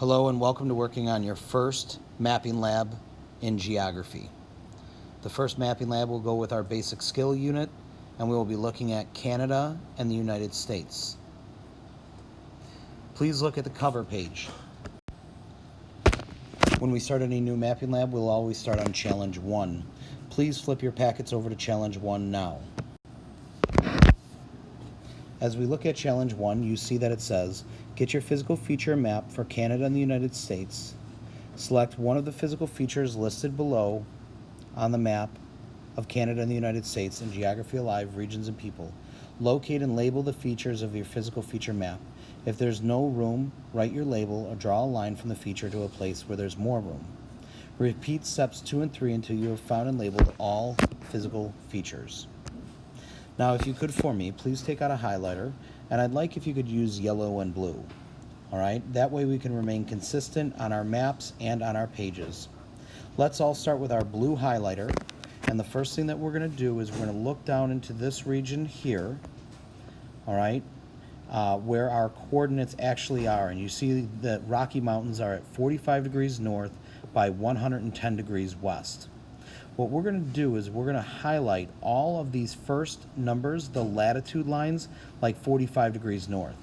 Hello and welcome to working on your first mapping lab in geography. The first mapping lab will go with our basic skill unit, and we will be looking at Canada and the United States. Please look at the cover page. When we start any new mapping lab, we'll always start on Challenge 1. Please flip your packets over to Challenge 1 now. As we look at Challenge 1, you see that it says, get your physical feature map for Canada and the United States. Select one of the physical features listed below on the map of Canada and the United States in Geography Alive, Regions and People. Locate and label the features of your physical feature map. If there's no room, write your label or draw a line from the feature to a place where there's more room. Repeat steps 2 and 3 until you have found and labeled all physical features. Now, if you could for me, please take out a highlighter, and I'd like if you could use yellow and blue. All right, that way we can remain consistent on our maps and on our pages. Let's all start with our blue highlighter, and the first thing that we're going to do is we're going to look down into this region here, all right, where our coordinates actually are. And you see the Rocky Mountains are at 45 degrees north by 110 degrees west. What we're going to do is we're going to highlight all of these first numbers, the latitude lines, like 45 degrees north.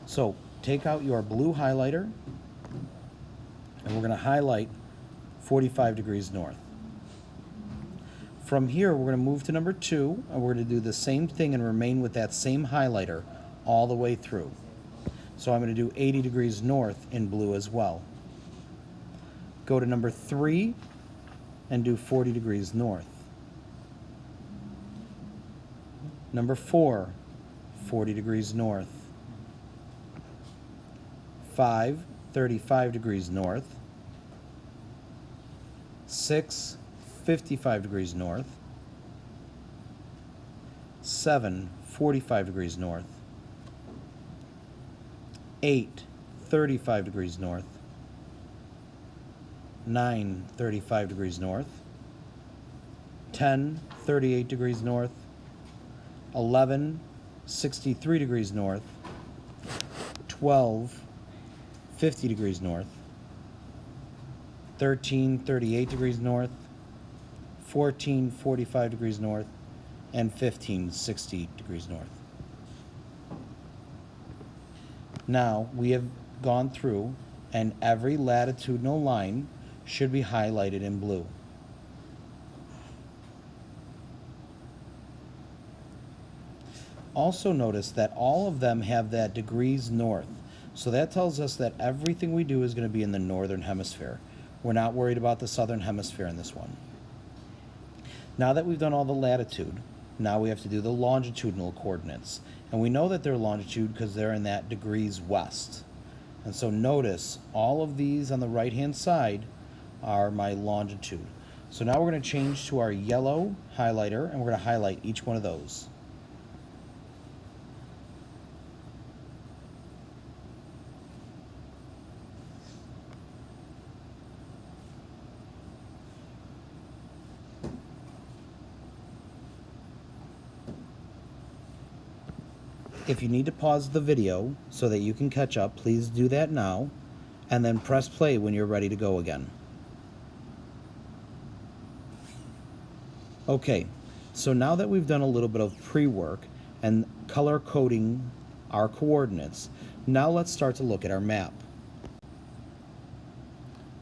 So take out your blue highlighter, and we're going to highlight 45 degrees north. From here, we're going to move to number 2, and we're going to do the same thing and remain with that same highlighter all the way through. So I'm going to do 80 degrees north in blue as well. Go to number 3 and do 40 degrees north. Number 4, 40 degrees north. 5, 35 degrees north. 6, 55 degrees north. 7, 45 degrees north. 8, 35 degrees north. 9, 35 degrees north. 10, 38 degrees north. 11, 63 degrees north. 12, 50 degrees north. 13, 38 degrees north. 14, 45 degrees north. And 15, 60 degrees north. Now we have gone through, and every latitudinal line should be highlighted in blue. Also notice that all of them have that degrees north. So that tells us that everything we do is going to be in the northern hemisphere. We're not worried about the southern hemisphere in this one. Now that we've done all the latitude, now we have to do the longitudinal coordinates. And we know that they're longitude because they're in that degrees west. And so notice all of these on the right-hand side are my longitude. So now we're going to change to our yellow highlighter, and we're going to highlight each one of those. If you need to pause the video so that you can catch up, please do that now, and then press play when you're ready to go again. Okay, so now that we've done a little bit of pre-work and color coding our coordinates, now let's start to look at our map.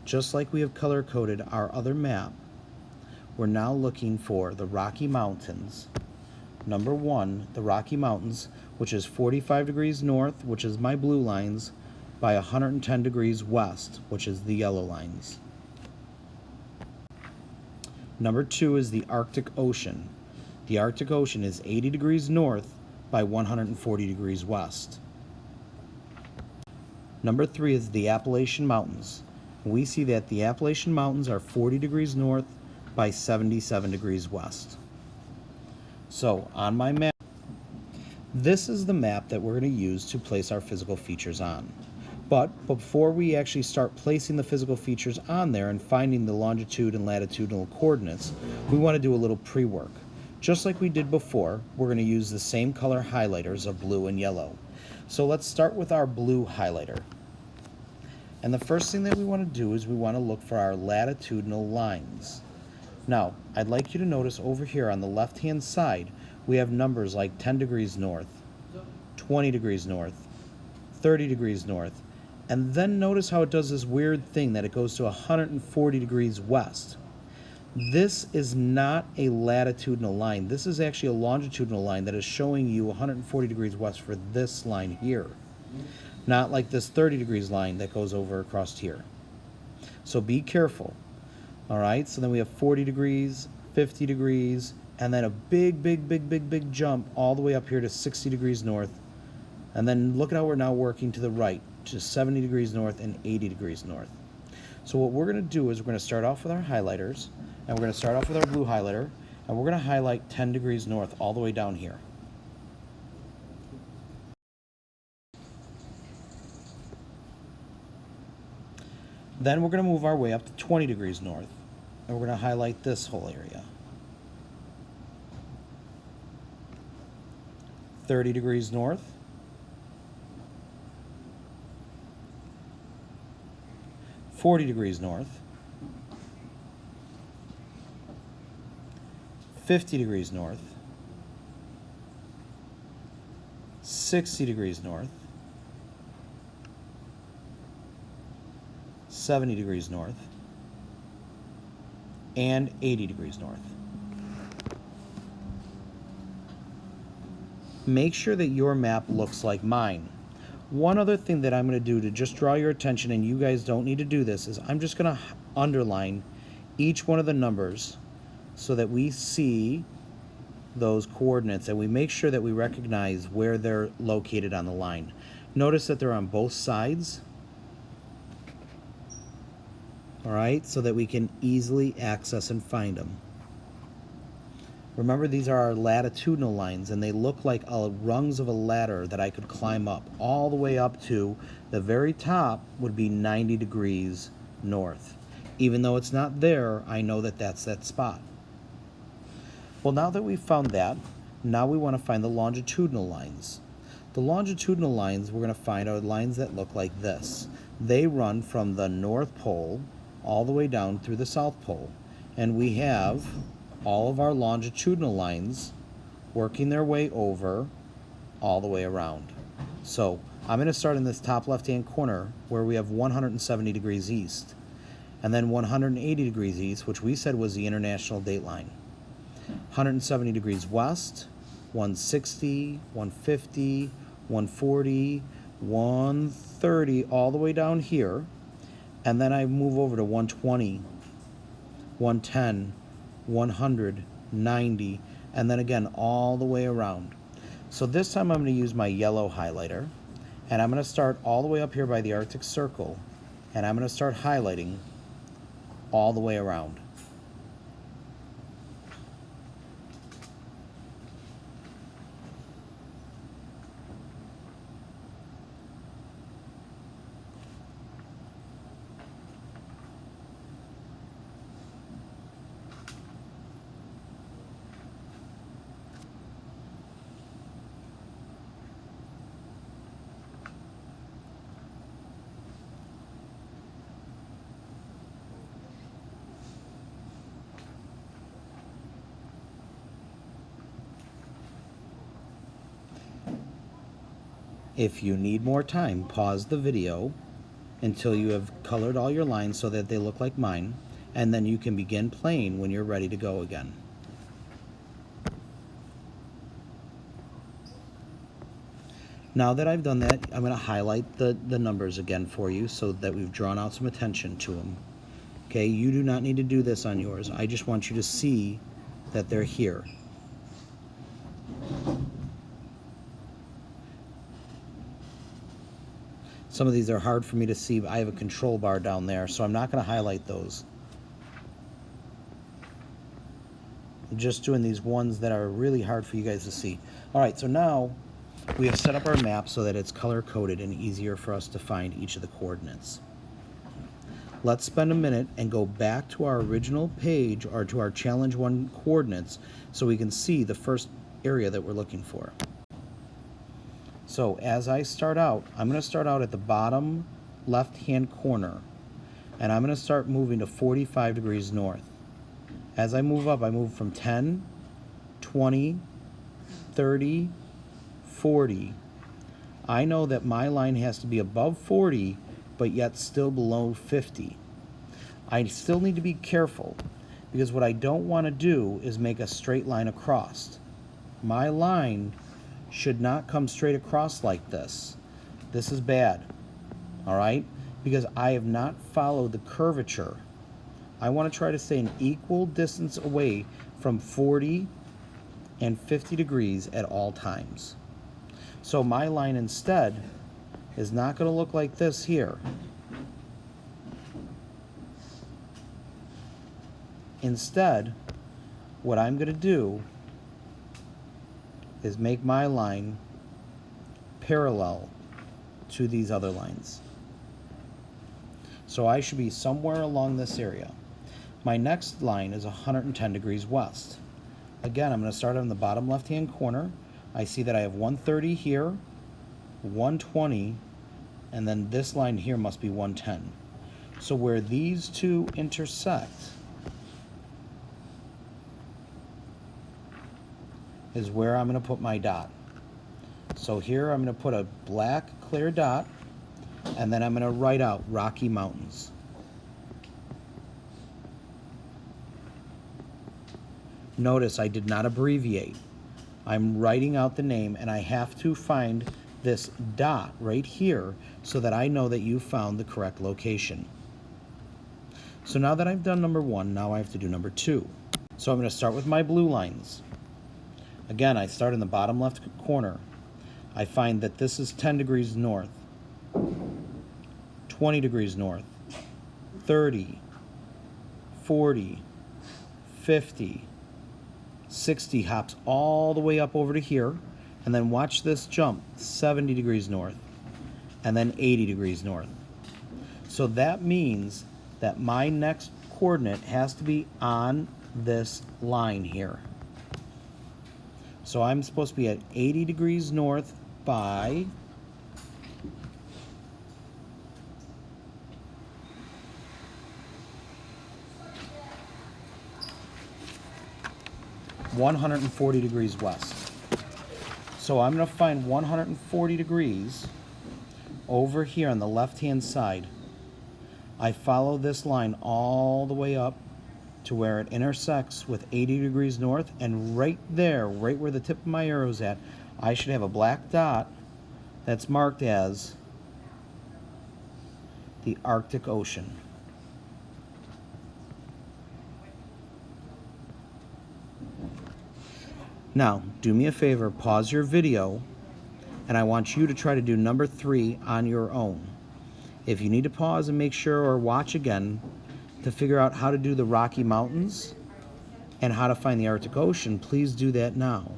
Just like we have color coded our other map, we're now looking for the Rocky Mountains. Number 1, the Rocky Mountains, which is 45 degrees north, which is my blue lines, by 110 degrees west, which is the yellow lines. Number 2 is the Arctic Ocean. The Arctic Ocean is 80 degrees north by 140 degrees west. Number 3 is the Appalachian Mountains. We see that the Appalachian Mountains are 40 degrees north by 77 degrees west. So on my map, this is the map that we're going to use to place our physical features on. But before we actually start placing the physical features on there and finding the longitude and latitudinal coordinates, we want to do a little pre-work. Just like we did before, we're going to use the same color highlighters of blue and yellow. So let's start with our blue highlighter. And the first thing that we want to do is we want to look for our latitudinal lines. Now, I'd like you to notice over here on the left-hand side, we have numbers like 10 degrees north, 20 degrees north, 30 degrees north, and then notice how it does this weird thing that it goes to 140 degrees west. This is not a latitudinal line. This is actually a longitudinal line that is showing you 140 degrees west for this line here. Not like this 30 degrees line that goes over across here. So be careful. All right, so then we have 40 degrees, 50 degrees, and then a big jump all the way up here to 60 degrees north. And then look at how we're now working to the right, to 70 degrees north and 80 degrees north. So what we're going to do is we're going to start off with our highlighters, and we're going to start off with our blue highlighter, and we're going to highlight 10 degrees north all the way down here. Then we're going to move our way up to 20 degrees north, and we're going to highlight this whole area. 30 degrees north, 40 degrees north, 50 degrees north, 60 degrees north, 70 degrees north, and 80 degrees north. Make sure that your map looks like mine. One other thing that I'm going to do to just draw your attention, and you guys don't need to do this, is I'm just going to underline each one of the numbers so that we see those coordinates and we make sure that we recognize where they're located on the line. Notice that they're on both sides. All right, so that we can easily access and find them. Remember, these are our latitudinal lines, and they look like rungs of a ladder that I could climb up. All the way up to the very top would be 90 degrees north. Even though it's not there, I know that that's that spot. Well, now that we've found that, now we want to find the longitudinal lines. The longitudinal lines we're going to find are lines that look like this. They run from the North Pole all the way down through the South Pole. And we have all of our longitudinal lines working their way over all the way around. So I'm going to start in this top left-hand corner where we have 170 degrees east, and then 180 degrees east, which we said was the international date line. 170 degrees west, 160, 150, 140, 130, all the way down here. And then I move over to 120, 110, 100, 90, and then again all the way around. So this time I'm going to use my yellow highlighter, and I'm going to start all the way up here by the Arctic Circle, and I'm going to start highlighting all the way around. If you need more time, pause the video until you have colored all your lines so that they look like mine, and then you can begin playing when you're ready to go again. Now that I've done that, I'm going to highlight the numbers again for you so that we've drawn out some attention to them. Okay, you do not need to do this on yours. I just want you to see that they're here. Some of these are hard for me to see, but I have a control bar down there, so I'm not going to highlight those. I'm just doing these ones that are really hard for you guys to see. All right, so now we have set up our map so that it's color-coded and easier for us to find each of the coordinates. Let's spend a minute and go back to our original page, or to our Challenge 1 coordinates, so we can see the first area that we're looking for. So as I start out, I'm going to start out at the bottom left-hand corner, and I'm going to start moving to 45 degrees north. As I move up, I move from 10, 20, 30, 40. I know that my line has to be above 40, but yet still below 50. I still need to be careful, because what I don't want to do is make a straight line across. My line should not come straight across like this. This is bad, all right? Because I have not followed the curvature. I want to try to stay an equal distance away from 40 and 50 degrees at all times. So my line instead is not going to look like this here. Instead, what I'm going to do is make my line parallel to these other lines. So I should be somewhere along this area. My next line is 110 degrees west. Again, I'm going to start on the bottom left-hand corner. I see that I have 130 here, 120, and then this line here must be 110. So where these two intersect is where I'm going to put my dot. So here I'm going to put a black clear dot, and then I'm going to write out Rocky Mountains. Notice I did not abbreviate. I'm writing out the name, and I have to find this dot right here so that I know that you found the correct location. So now that I've done number one, now I have to do number two. So I'm going to start with my blue lines. Again, I start in the bottom left corner. I find that this is 10 degrees north, 20 degrees north, 30, 40, 50, 60, hops all the way up over to here, and then watch this jump, 70 degrees north, and then 80 degrees north. So that means that my next coordinate has to be on this line here. So I'm supposed to be at 80 degrees north by 140 degrees west. So I'm going to find 140 degrees over here on the left-hand side. I follow this line all the way up to where it intersects with 80 degrees north, and right there, right where the tip of my arrow is at, I should have a black dot that's marked as the Arctic Ocean. Now, do me a favor, pause your video, and I want you to try to do number 3 on your own. If you need to pause and make sure or watch again to figure out how to do the Rocky Mountains and how to find the Arctic Ocean, please do that now.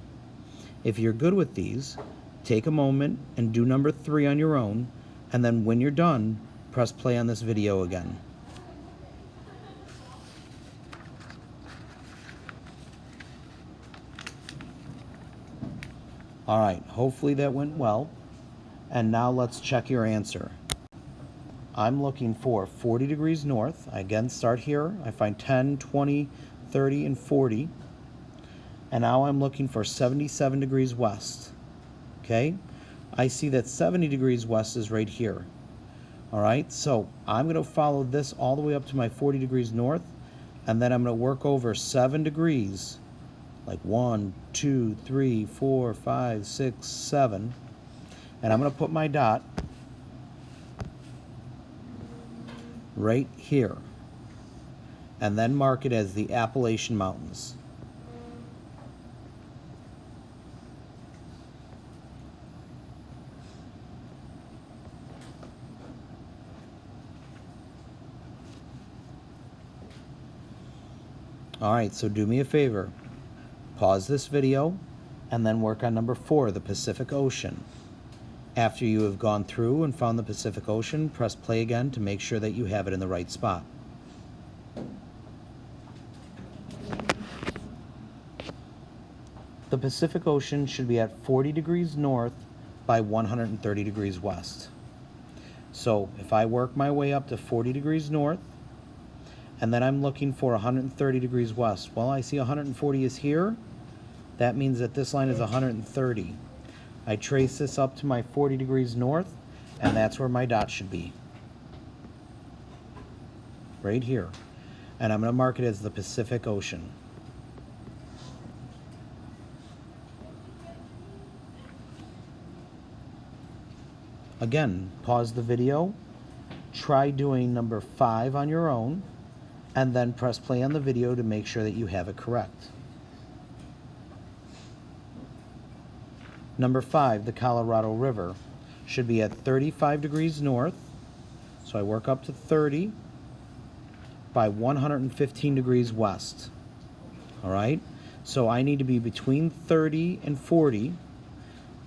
If you're good with these, take a moment and do number 3 on your own, and then when you're done, press play on this video again. All right, hopefully that went well. And now let's check your answer. I'm looking for 40 degrees north. I again start here. I find 10, 20, 30, and 40. And now I'm looking for 77 degrees west. Okay? I see that 70 degrees west is right here. All right, so I'm going to follow this all the way up to my 40 degrees north, and then I'm going to work over 7 degrees, like 1, 2, 3, 4, 5, 6, 7, and I'm going to put my dot right here, and then mark it as the Appalachian Mountains. All right, so do me a favor. Pause this video and then work on number 4, the Pacific Ocean. After you have gone through and found the Pacific Ocean, press play again to make sure that you have it in the right spot. The Pacific Ocean should be at 40 degrees north by 130 degrees west. So if I work my way up to 40 degrees north, and then I'm looking for 130 degrees west. Well, I see 140 is here. That means that this line is 130. I trace this up to my 40 degrees north, and that's where my dot should be. Right here. And I'm going to mark it as the Pacific Ocean. Again, pause the video, try doing number 5 on your own, and then press play on the video to make sure that you have it correct. Number 5, the Colorado River, should be at 35 degrees north. So I work up to 30 by 115 degrees west. All right? So I need to be between 30 and 40,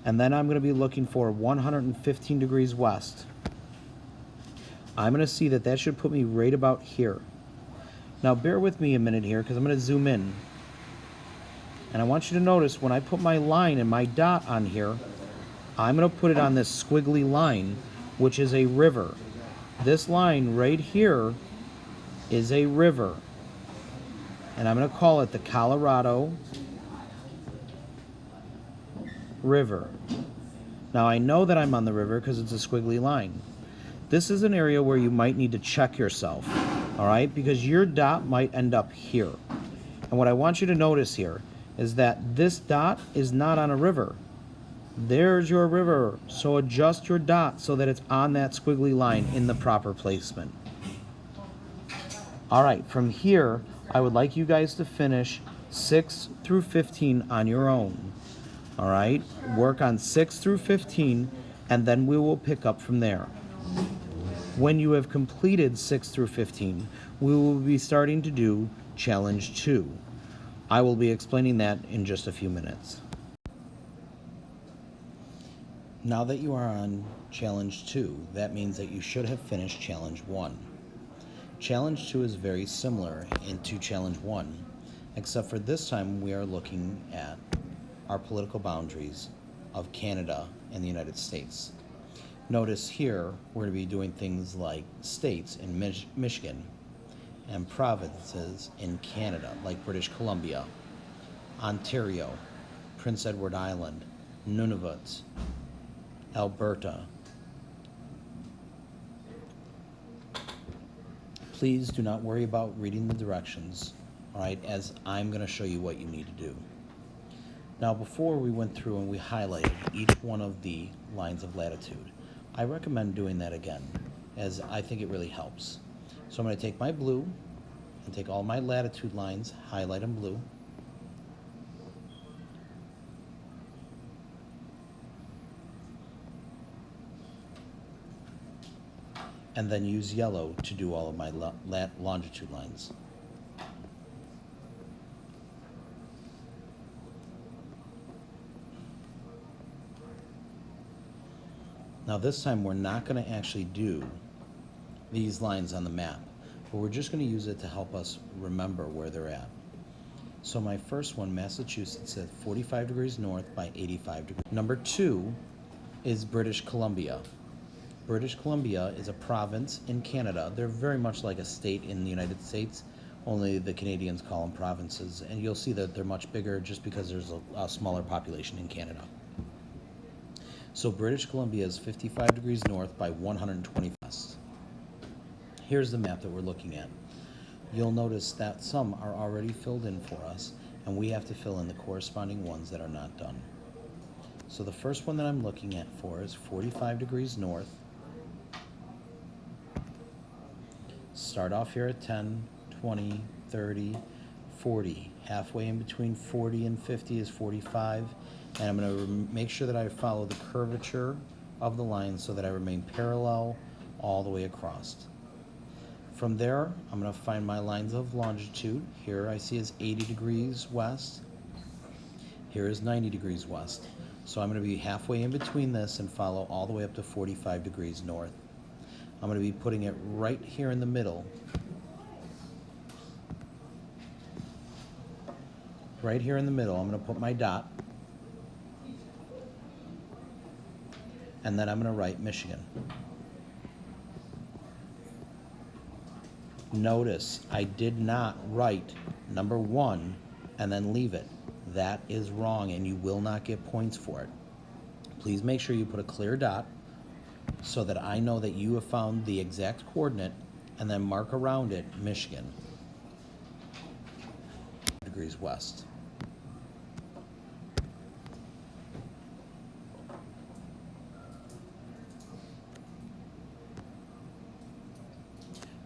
and then I'm going to be looking for 115 degrees west. I'm going to see that that should put me right about here. Now bear with me a minute here because I'm going to zoom in. And I want you to notice when I put my line and my dot on here, I'm going to put it on this squiggly line, which is a river. This line right here is a river. And I'm going to call it the Colorado River. Now I know that I'm on the river because it's a squiggly line. This is an area where you might need to check yourself, all right? Because your dot might end up here. And what I want you to notice here is that this dot is not on a river. There's your river. So adjust your dot so that it's on that squiggly line in the proper placement. All right, from here, I would like you guys to finish 6 through 15 on your own. All right, work on 6 through 15, and then we will pick up from there. When you have completed 6 through 15, we will be starting to do Challenge 2. I will be explaining that in just a few minutes. Now that you are on Challenge 2, that means that you should have finished Challenge 1. Challenge 2 is very similar to Challenge 1, except for this time we are looking at our political boundaries of Canada and the United States. Notice here we're going to be doing things like states in Michigan and provinces in Canada, like British Columbia, Ontario, Prince Edward Island, Nunavut, Alberta. Please do not worry about reading the directions, all right, as I'm going to show you what you need to do. Now, before we went through and we highlighted each one of the lines of latitude, I recommend doing that again, as I think it really helps. So I'm going to take my blue and take all my latitude lines, highlight them blue. And then use yellow to do all of my longitude lines. Now this time we're not going to actually do these lines on the map, but we're just going to use it to help us remember where they're at. So my first one, Massachusetts, at 45 degrees north by 85 degrees. Number 2 is British Columbia. British Columbia is a province in Canada. They're very much like a state in the United States, only the Canadians call them provinces, and you'll see that they're much bigger just because there's a smaller population in Canada. So British Columbia is 55 degrees north by 120 west. Here's the map that we're looking at. You'll notice that some are already filled in for us, and we have to fill in the corresponding ones that are not done. So the first one that I'm looking at for is 45 degrees north. Start off here at 10, 20, 30, 40. Halfway in between 40 and 50 is 45. And I'm going to make sure that I follow the curvature of the line so that I remain parallel all the way across. From there, I'm going to find my lines of longitude. Here I see is 80 degrees west. Here is 90 degrees west. So I'm going to be halfway in between this and follow all the way up to 45 degrees north. I'm going to be putting it right here in the middle. Right here in the middle, I'm going to put my dot. And then I'm going to write Michigan. Notice I did not write number 1 and then leave it. That is wrong, and you will not get points for it. Please make sure you put a clear dot so that I know that you have found the exact coordinate, and then mark around it Michigan, degrees west.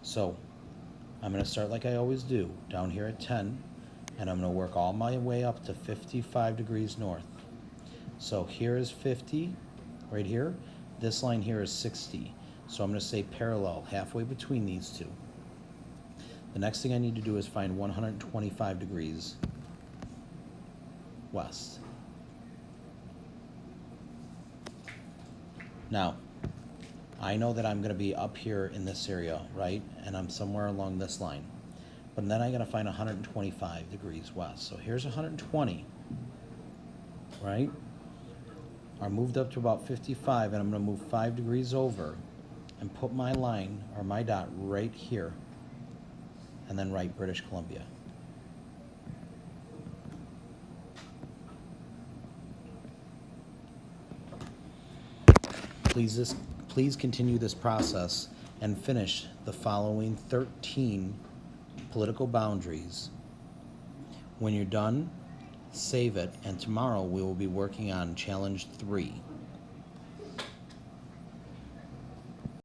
So I'm going to start like I always do, down here at 10, and I'm going to work all my way up to 55 degrees north. So here is 50, right here. This line here is 60. So I'm going to say parallel, halfway between these two. The next thing I need to do is find 125 degrees west. Now, I know that I'm going to be up here in this area, right? And I'm somewhere along this line. But then I got to find 125 degrees west. So here's 120, right? I moved up to about 55, and I'm going to move 5 degrees over and put my line, or my dot, right here, and then write British Columbia. Please continue this process and finish the following 13 political boundaries. When you're done, save it, and tomorrow we will be working on challenge 3.